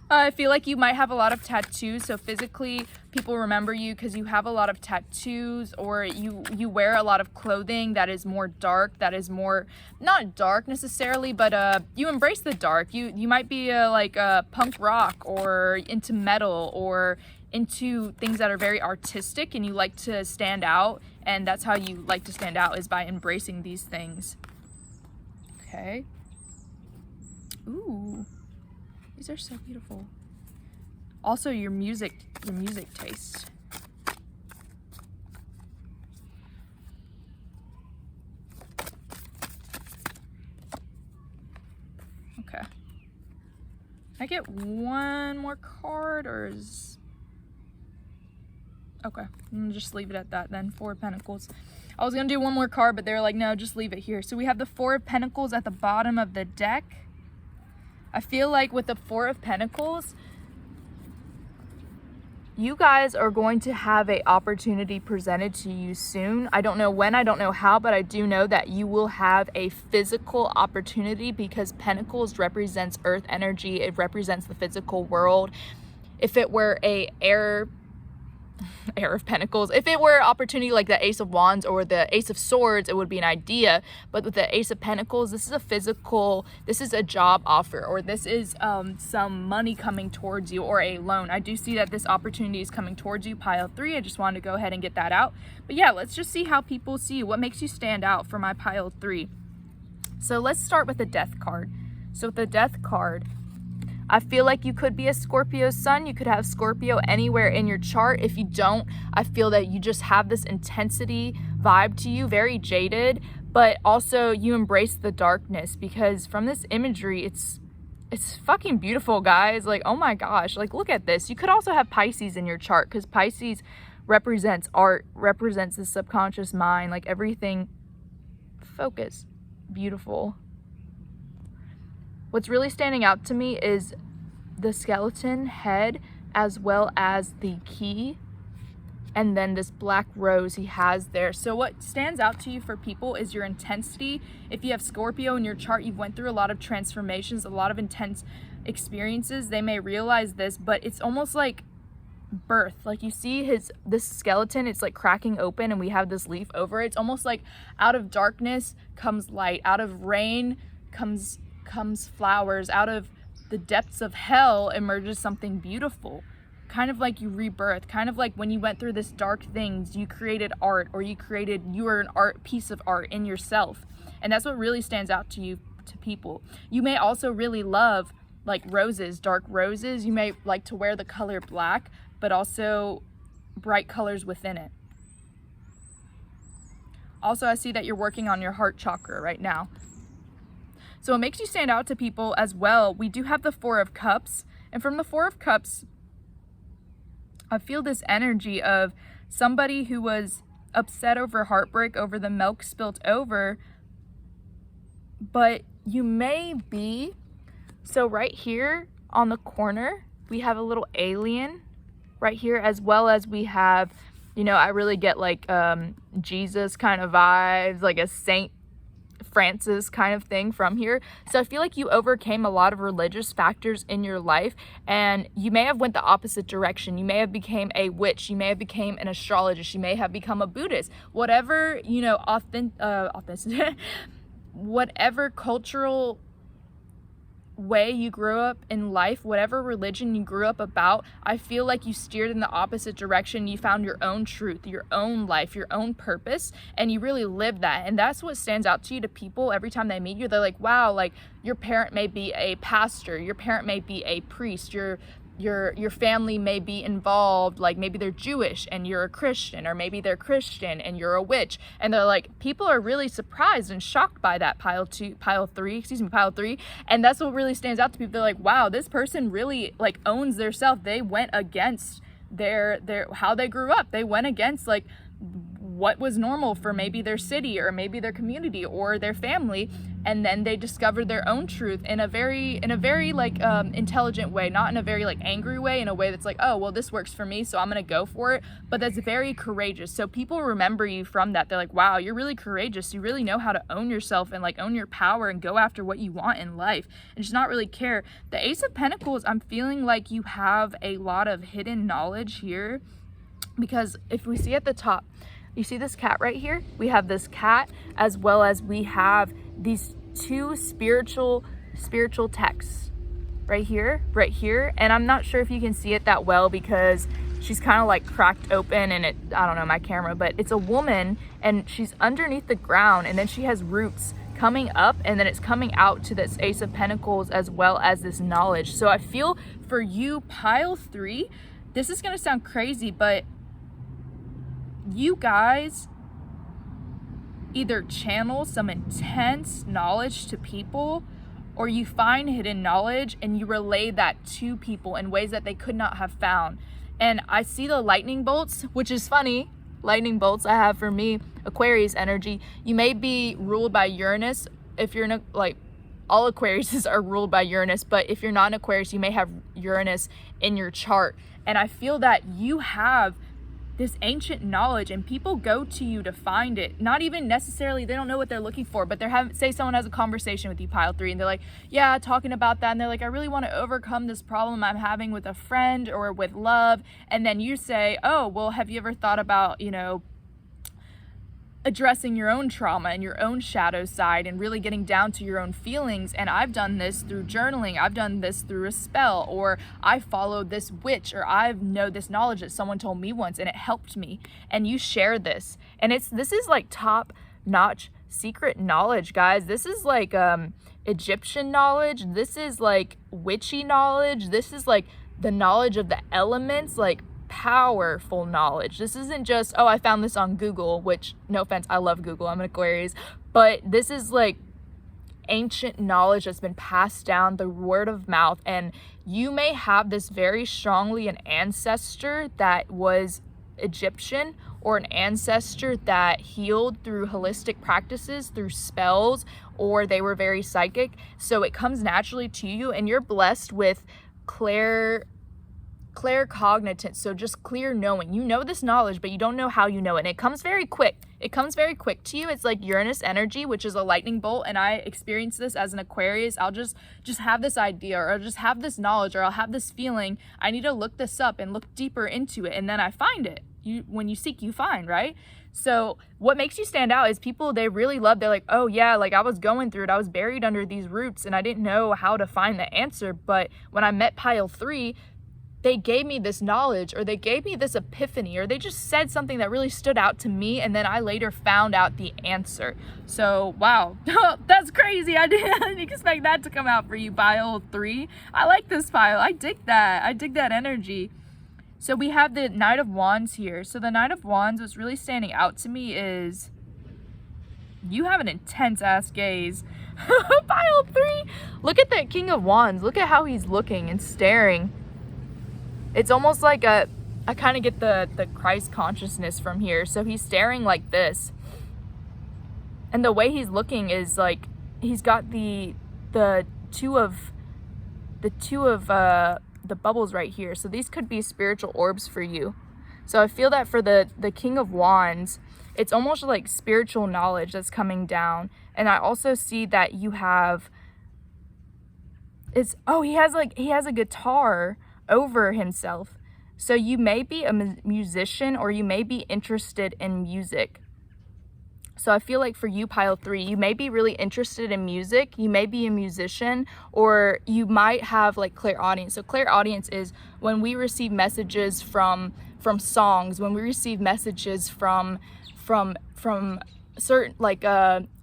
I feel like you might have a lot of tattoos, so physically people remember you because you have a lot of tattoos, or you wear a lot of clothing that is more dark, that is more, not dark necessarily, but you embrace the dark. You might be like punk rock, or into metal, or into things that are very artistic and you like to stand out, and that's how you like to stand out, is by embracing these things. Okay. Ooh, these are so beautiful. Also your music taste. Okay. I get one more card, or is... Okay, I'm gonna just leave it at that then. 4 of Pentacles. I was gonna do one more card, but they were like, no, just leave it here. So we have the 4 of Pentacles at the bottom of the deck. I feel like with the 4 of Pentacles, you guys are going to have an opportunity presented to you soon. I don't know when, I don't know how, but I do know that you will have a physical opportunity, because Pentacles represents earth energy. It represents the physical world. If it were a air of Pentacles, if it were an opportunity like the Ace of Wands or the Ace of Swords, it would be an idea. But with the Ace of Pentacles, this is a physical, this is a job offer, or this is some money coming towards you, or a loan. I do see that this opportunity is coming towards you, pile 3. I just wanted to go ahead and get that out. But yeah, let's just see how people see you. What makes you stand out for my pile 3? So let's start with the Death card. So with the Death card, I feel like you could be a Scorpio sun. You could have Scorpio anywhere in your chart. If you don't, I feel that you just have this intensity vibe to you, very jaded, but also you embrace the darkness, because from this imagery, it's fucking beautiful, guys. Like, oh my gosh, like look at this. You could also have Pisces in your chart, because Pisces represents art, represents the subconscious mind, like everything. Focus. Beautiful. What's really standing out to me is the skeleton head, as well as the key, and then this black rose he has there. So what stands out to you for people is your intensity. If you have Scorpio in your chart, you've went through a lot of transformations, a lot of intense experiences. They may realize this, but it's almost like birth. Like you see this skeleton, it's like cracking open and we have this leaf over it. It's almost like out of darkness comes light, out of rain comes flowers, out of the depths of hell emerges something beautiful. Kind of like you rebirth, kind of like when you went through this dark things, you created art, or you were an piece of art in yourself. And that's what really stands out to you, to people. You may also really love like roses, dark roses. You may like to wear the color black, but also bright colors within it. Also, I see that you're working on your heart chakra right now. So it makes you stand out to people as well. We do have the 4 of Cups. And from the 4 of Cups, I feel this energy of somebody who was upset over heartbreak, over the milk spilt over. But you may be, so right here on the corner, we have a little alien right here, as well as we have, you know, I really get like Jesus kind of vibes, like a Saint Francis kind of thing from here. So I feel like you overcame a lot of religious factors in your life, and you may have went the opposite direction. You may have became a witch, you may have became an astrologist, you may have become a Buddhist, whatever, you know, whatever cultural way you grew up in life, whatever religion you grew up about, I feel like you steered in the opposite direction. You found your own truth, your own life, your own purpose, and you really lived that. And that's what stands out to you, to people every time they meet you. They're like, wow, like your parent may be a pastor, your parent may be a priest, your family may be involved, like maybe they're Jewish and you're a Christian, or maybe they're Christian and you're a witch. And they're like, people are really surprised and shocked by that pile 3. And that's what really stands out to people. They're like, wow, this person really like owns their self. They went against their how they grew up. They went against like what was normal for maybe their city or maybe their community or their family, and then they discovered their own truth in a very like intelligent way, not in a very like angry way, in a way that's like, oh well, this works for me, so I'm gonna go for it. But that's very courageous. So people remember you from that. They're like, wow, you're really courageous. You really know how to own yourself and like own your power and go after what you want in life and just not really care. The Ace of Pentacles, I'm feeling like you have a lot of hidden knowledge here, because if we see at the top, you see this cat right here? We have this cat, as well as we have these 2 spiritual texts right here. And I'm not sure if you can see it that well, because she's kind of like cracked open, and I don't know my camera, but it's a woman and she's underneath the ground, and then she has roots coming up, and then it's coming out to this Ace of Pentacles as well as this knowledge. So I feel for you, pile 3, this is going to sound crazy, but you guys either channel some intense knowledge to people, or you find hidden knowledge and you relay that to people in ways that they could not have found. And I see the lightning bolts, which is funny. Lightning bolts I have for me, Aquarius energy. You may be ruled by Uranus. If you're in like, all Aquariuses are ruled by Uranus, but if you're not an Aquarius, you may have Uranus in your chart. And I feel that you have this ancient knowledge, and people go to you to find it. Not even necessarily, they don't know what they're looking for, but they're having, say someone has a conversation with you, pile 3, and they're like, yeah, talking about that, and they're like, I really want to overcome this problem I'm having with a friend or with love. And then you say, oh, well, have you ever thought about, you know, addressing your own trauma and your own shadow side and really getting down to your own feelings? And I've done this through journaling, I've done this through a spell, or I followed this witch, or I know this knowledge that someone told me once and it helped me. And you share this, and this is like top notch secret knowledge, guys. This is like Egyptian knowledge, this is like witchy knowledge, this is like the knowledge of the elements, like powerful knowledge. This isn't just, oh, I found this on Google, which, no offense, I love Google, I'm an Aquarius, but this is like ancient knowledge that's been passed down, the word of mouth. And you may have this very strongly an ancestor that was Egyptian, or an ancestor that healed through holistic practices, through spells, or they were very psychic. So it comes naturally to you, and you're blessed with claircognizance, so just clear knowing. You know this knowledge, but you don't know how you know it, and it comes very quick. It comes very quick to you. It's like Uranus energy, which is a lightning bolt, and I experience this as an Aquarius. I'll just have this idea, or I'll just have this knowledge, or I'll have this feeling. I need to look this up and look deeper into it, and then I find it. When you seek, you find, right? So what makes you stand out is people, they really love, they're like, oh yeah, like I was going through it, I was buried under these roots and I didn't know how to find the answer, but when I met pile 3, they gave me this knowledge, or they gave me this epiphany, or they just said something that really stood out to me, and then I later found out the answer. So, wow, that's crazy. I didn't expect that to come out for you, pile 3. I like this pile. I dig that. I dig that energy. So we have the Knight of Wands here. So the Knight of Wands, what's really standing out to me is you have an intense ass gaze. Pile 3. Look at that King of Wands. Look at how he's looking and staring. It's almost like I kind of get the Christ consciousness from here. So he's staring like this. And the way he's looking is like he's got the two of the bubbles right here. So these could be spiritual orbs for you. So I feel that for the King of Wands, it's almost like spiritual knowledge that's coming down. And I also see that you have he has a guitar over himself. So you may be a musician, or you may be interested in music. So I feel like for you, pile 3, you may be really interested in music, you may be a musician, or you might have like clairaudience. So clairaudience is when we receive messages from songs, when we receive messages from certain, like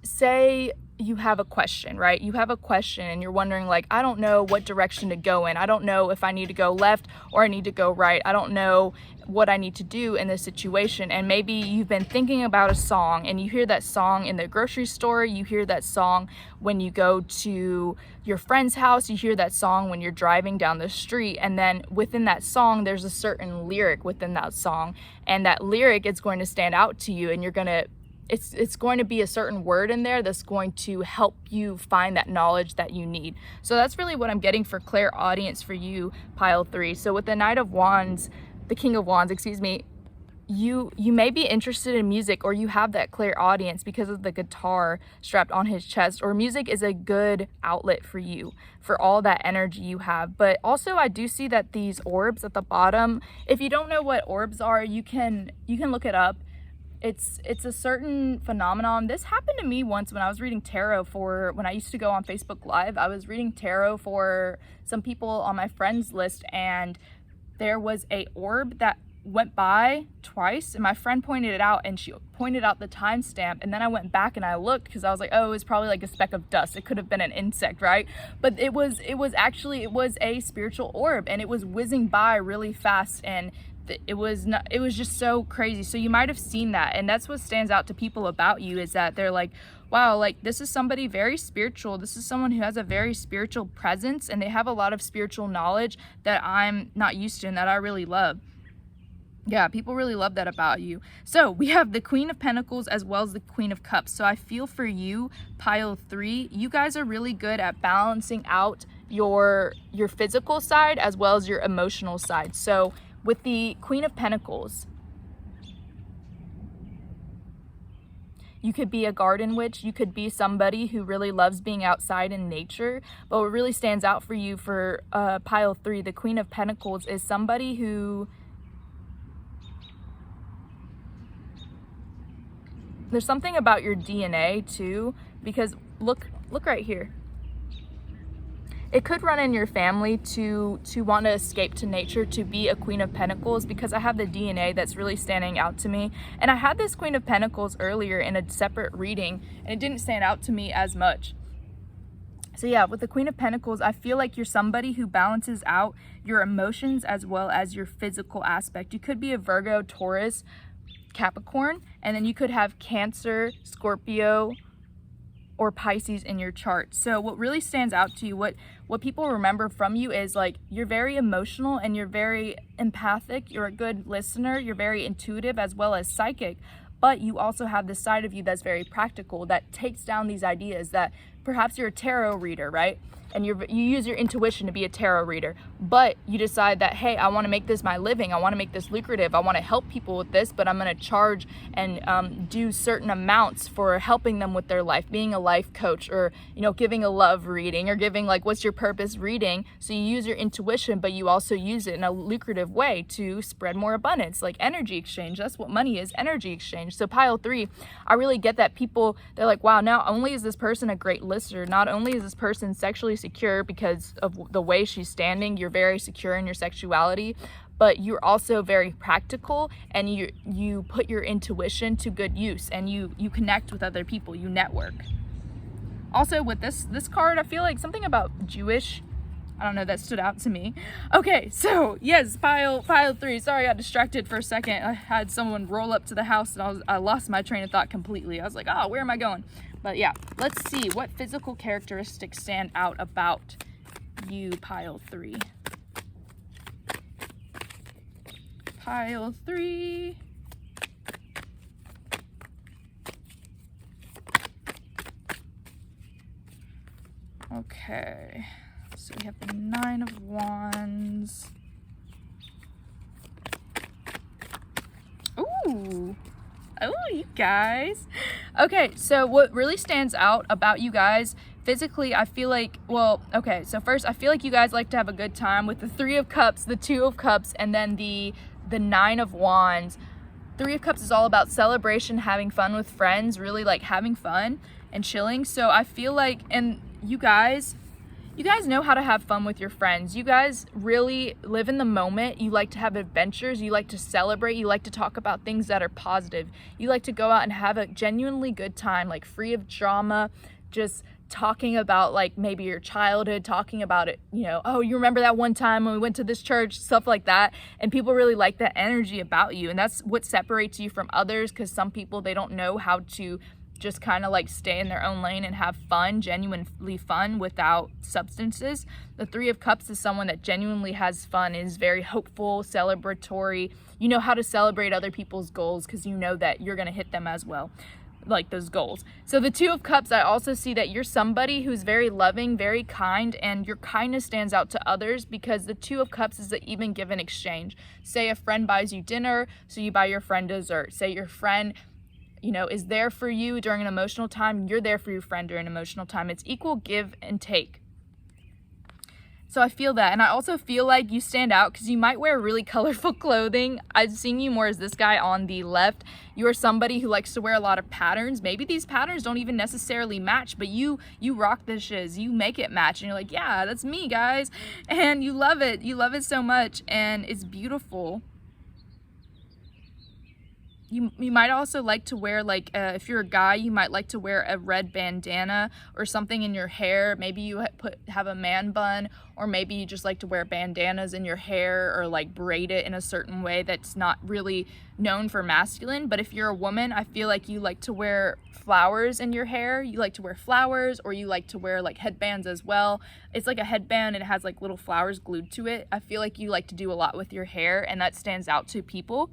say you have a question, right? You have a question and you're wondering, like, I don't know what direction to go in. I don't know if I need to go left or I need to go right. I don't know what I need to do in this situation. And maybe you've been thinking about a song, and you hear that song in the grocery store, you hear that song when you go to your friend's house, you hear that song when you're driving down the street, and then within that song there's a certain lyric within that song, and that lyric is going to stand out to you, and you're gonna it's going to be a certain word in there that's going to help you find that knowledge that you need. So that's really what I'm getting for clairaudience for you, pile 3. So with the Knight of Wands, the King of Wands, excuse me, you may be interested in music, or you have that clairaudience because of the guitar strapped on his chest, or music is a good outlet for you, for all that energy you have. But also I do see that these orbs at the bottom, if you don't know what orbs are, you can look it up. It's a certain phenomenon. This happened to me once when I was reading tarot when I used to go on Facebook Live. I was reading tarot for some people on my friends list, and there was a orb that went by twice, and my friend pointed it out, and she pointed out the timestamp, and then I went back and I looked because I was like, oh, it was probably like a speck of dust. It could have been an insect, right? But it was a spiritual orb, and it was whizzing by really fast, and it was just so crazy. So you might have seen that, and that's what stands out to people about you, is that they're like, wow, like this is somebody very spiritual. This is someone who has a very spiritual presence, and they have a lot of spiritual knowledge that I'm not used to and that I really love. Yeah, people really love that about you. So we have the Queen of Pentacles as well as the Queen of Cups. So I feel for you, pile 3, you guys are really good at balancing out your physical side as well as your emotional side. So with the Queen of Pentacles, you could be a garden witch. You could be somebody who really loves being outside in nature. But what really stands out for you for pile 3, the Queen of Pentacles, is somebody who, there's something about your DNA too, because look right here. It could run in your family to want to escape to nature, to be a Queen of Pentacles, because I have the DNA that's really standing out to me. And I had this Queen of Pentacles earlier in a separate reading, and it didn't stand out to me as much. So yeah, with the Queen of Pentacles, I feel like you're somebody who balances out your emotions as well as your physical aspect. You could be a Virgo, Taurus, Capricorn, and then you could have Cancer, Scorpio, or Pisces in your chart. So what really stands out to you, what people remember from you, is like you're very emotional and you're very empathic, you're a good listener, you're very intuitive as well as psychic, but you also have this side of you that's very practical, that takes down these ideas, that perhaps you're a tarot reader, right? And you use your intuition to be a tarot reader, but you decide that, hey, I want to make this my living, I want to make this lucrative, I want to help people with this, but I'm going to charge and do certain amounts for helping them with their life, being a life coach, or, you know, giving a love reading, or giving like what's your purpose reading. So you use your intuition, but you also use it in a lucrative way to spread more abundance, like energy exchange. That's what money is, energy exchange. So pile 3, I really get that people, they're like, wow, not only is this person a great listener, not only is this person sexually secure because of the way she's standing, you're very secure in your sexuality, but you're also very practical, and you put your intuition to good use, and you connect with other people, you network. Also with this card, I feel like something about Jewish, I don't know, that stood out to me. Okay, so yes, pile 3. Sorry, I got distracted for a second. I had someone roll up to the house, and I lost my train of thought completely. I was like, oh, where am I going? But yeah, let's see what physical characteristics stand out about you, pile 3. Pile 3. Okay, so we have the 9 of Wands. Ooh. Oh, you guys. Okay, so what really stands out about you guys physically, I feel like, well, okay, so first, I feel like you guys like to have a good time with the 3 of Cups, the 2 of Cups, and then the 9 of Wands. 3 of Cups is all about celebration, having fun with friends, really like having fun and chilling. So I feel like, and you guys know how to have fun with your friends. You guys really live in the moment. You like to have adventures. You like to celebrate. You like to talk about things that are positive. You like to go out and have a genuinely good time, like free of drama, just talking about like maybe your childhood, talking about it, you know, oh, you remember that one time when we went to this church, stuff like that. And people really like that energy about you. And that's what separates you from others, because some people, they don't know how to just kind of like stay in their own lane and have fun, genuinely fun without substances. The 3 of Cups is someone that genuinely has fun, is very hopeful, celebratory. You know how to celebrate other people's goals because you know that you're going to hit them as well, like those goals. So the 2 of Cups, I also see that you're somebody who's very loving, very kind, and your kindness stands out to others because the 2 of Cups is an even given exchange. Say a friend buys you dinner, so you buy your friend dessert. Say your friend, you know, is there for you during an emotional time, you're there for your friend during an emotional time. It's equal give and take. So I feel that. And I also feel like you stand out because you might wear really colorful clothing. I've seen you more as this guy on the left. You are somebody who likes to wear a lot of patterns. Maybe these patterns don't even necessarily match, but you rock the shiz. You make it match, and you're like, yeah, that's me, guys. And you love it. You love it so much, and it's beautiful. you might also like to wear, like, if you're a guy, you might like to wear a red bandana or something in your hair. Maybe you have a man bun, or maybe you just like to wear bandanas in your hair, or like braid it in a certain way that's not really known for masculine. But if you're a woman, I feel like you like to wear flowers in your hair. You like to wear flowers, or you like to wear like headbands as well. It's like a headband and it has like little flowers glued to it. I feel like you like to do a lot with your hair, and that stands out to people.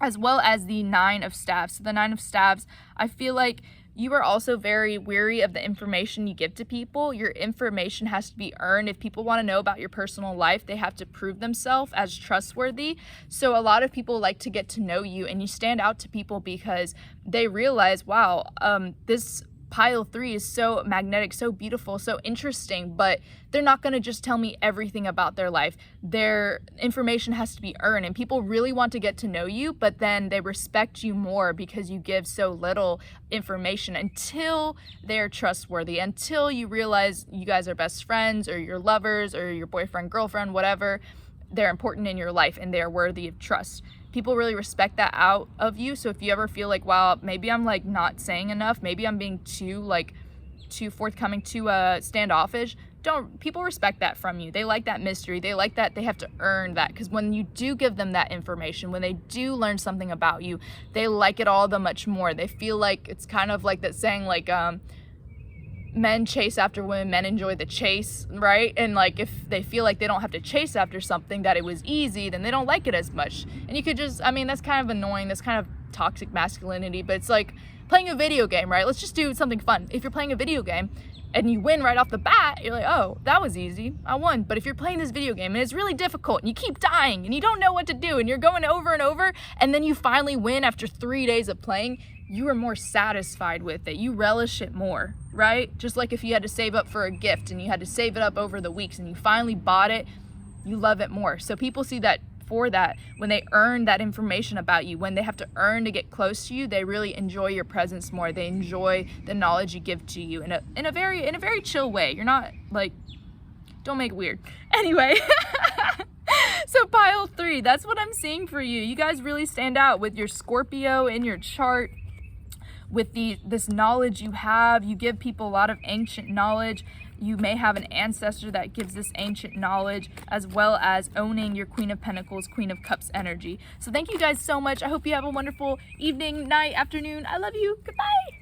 As well as the Nine of Staves. So the Nine of Staves, I feel like you are also very weary of the information you give to people. Your information has to be earned. If people want to know about your personal life, they have to prove themselves as trustworthy. So a lot of people like to get to know you, and you stand out to people because they realize, wow, this pile 3 is so magnetic, so beautiful, so interesting, but they're not going to just tell me everything about their life. Their information has to be earned, and people really want to get to know you, but then they respect you more because you give so little information until they're trustworthy, until you realize you guys are best friends, or you're lovers, or your boyfriend, girlfriend, whatever. They're important in your life and they're worthy of trust. People really respect that out of you. So if you ever feel like, wow, maybe I'm like not saying enough, maybe I'm being too forthcoming, too standoffish, people respect that from you. They like that mystery. They like that they have to earn that, because when you do give them that information, when they do learn something about you, they like it all the much more. They feel like it's kind of like that saying, like, men chase after women, men enjoy the chase, right? And like if they feel like they don't have to chase after something, that it was easy, then they don't like it as much. And you could just, I mean, that's kind of annoying, that's kind of toxic masculinity, but it's like playing a video game, right? Let's just do something fun. If you're playing a video game and you win right off the bat, you're like, oh, that was easy, I won. But if you're playing this video game and it's really difficult and you keep dying and you don't know what to do and you're going over and over, and then you finally win after 3 days of playing, you are more satisfied with it. You relish it more, right? Just like if you had to save up for a gift and you had to save it up over the weeks and you finally bought it, you love it more. So people see that for that, when they earn that information about you, when they have to earn to get close to you, they really enjoy your presence more. They enjoy the knowledge you give to you in a very chill way. You're not like, don't make it weird. Anyway, so pile 3, that's what I'm seeing for you. You guys really stand out with your Scorpio in your chart. With this knowledge you have, you give people a lot of ancient knowledge. You may have an ancestor that gives this ancient knowledge, as well as owning your Queen of Pentacles, Queen of Cups energy. So thank you guys so much. I hope you have a wonderful evening, night, afternoon. I love you. Goodbye.